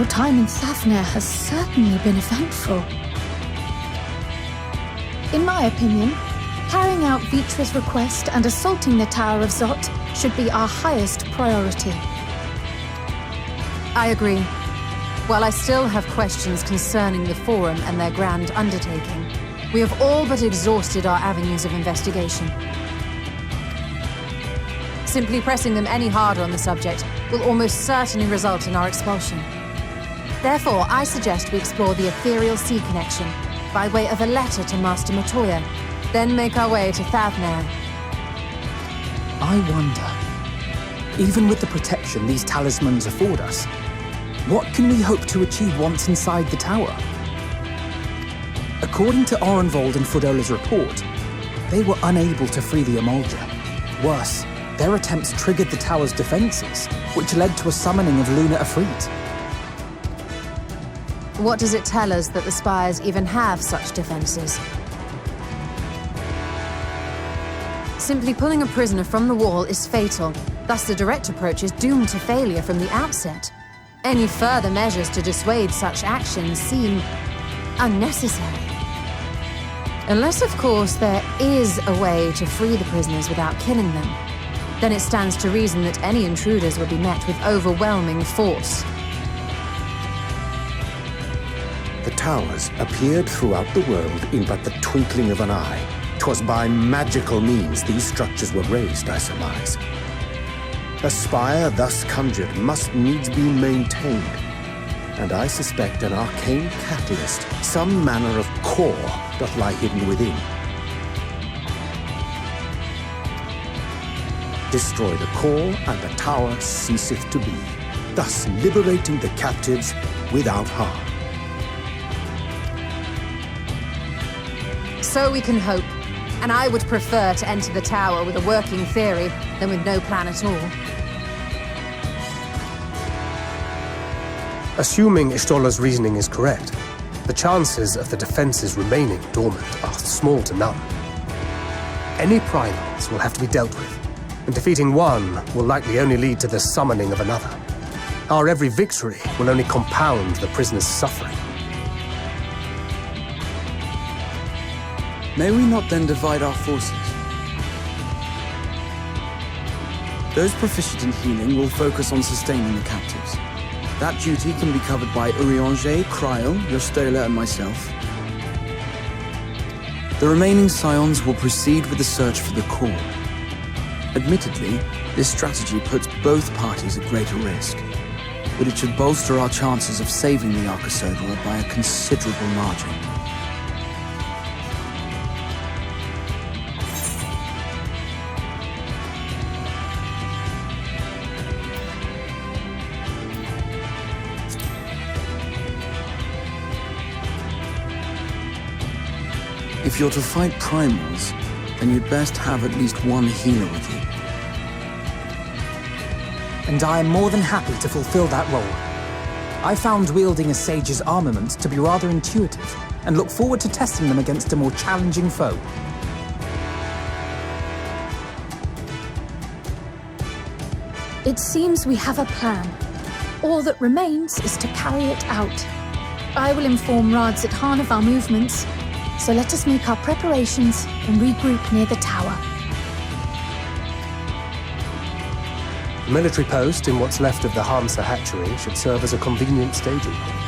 Your time in Thavner has certainly been eventful. In my opinion, carrying out Vitra's request and assaulting the Tower of Zot should be our highest priority. I agree. While I still have questions concerning the Forum and their grand undertaking, we have all but exhausted our avenues of investigation. Simply pressing them any harder on the subject will almost certainly result in our expulsion. Therefore, I suggest we explore the ethereal sea connection by way of a letter to Master Matoya, then make our way to Thavner. I wonder, even with the protection these talismans afford us, what can we hope to achieve once inside the tower? According to Orenvold and Frodola's report, they were unable to free the Emolja. Worse, their attempts triggered the tower's defenses, which led to a summoning of Luna Afrit. What does it tell us that the Spires even have such defenses? Simply pulling a prisoner from the wall is fatal, thus the direct approach is doomed to failure from the outset. Any further measures to dissuade such actions seem unnecessary. Unless, of course, there is a way to free the prisoners without killing them. Then it stands to reason that any intruders would be met with overwhelming force. The towers appeared throughout the world in but the twinkling of an eye. 'Twas by magical means these structures were raised, I surmise. A spire thus conjured must needs be maintained, and I suspect an arcane catalyst, some manner of core, doth lie hidden within. Destroy the core, and the tower ceaseth to be, thus liberating the captives without harm. So we can hope, and I would prefer to enter the tower with a working theory than with no plan at all. Assuming Ishtola's reasoning is correct, the chances of the defenses remaining dormant are small to none. Any primals will have to be dealt with, and defeating one will likely only lead to the summoning of another. Our every victory will only compound the prisoner's suffering. May we not then divide our forces? Those proficient in healing will focus on sustaining the captives. That duty can be covered by Urianger, Kryl, Yostola, and myself. The remaining Scions will proceed with the search for the core. Admittedly, this strategy puts both parties at greater risk, but it should bolster our chances of saving the Arcosodra by a considerable margin. If you're to fight primals, then you'd best have at least one healer with you. And I am more than happy to fulfill that role. I found wielding a sage's armament to be rather intuitive, and look forward to testing them against a more challenging foe. It seems we have a plan. All that remains is to carry it out. I will inform Radzit-Han of our movements, so let us make our preparations and regroup near the tower. The military post in what's left of the Hamsa hatchery should serve as a convenient staging point.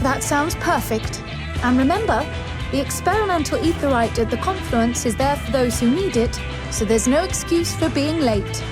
That sounds perfect. And remember, the experimental aetheryte at the confluence is there for those who need it, so there's no excuse for being late.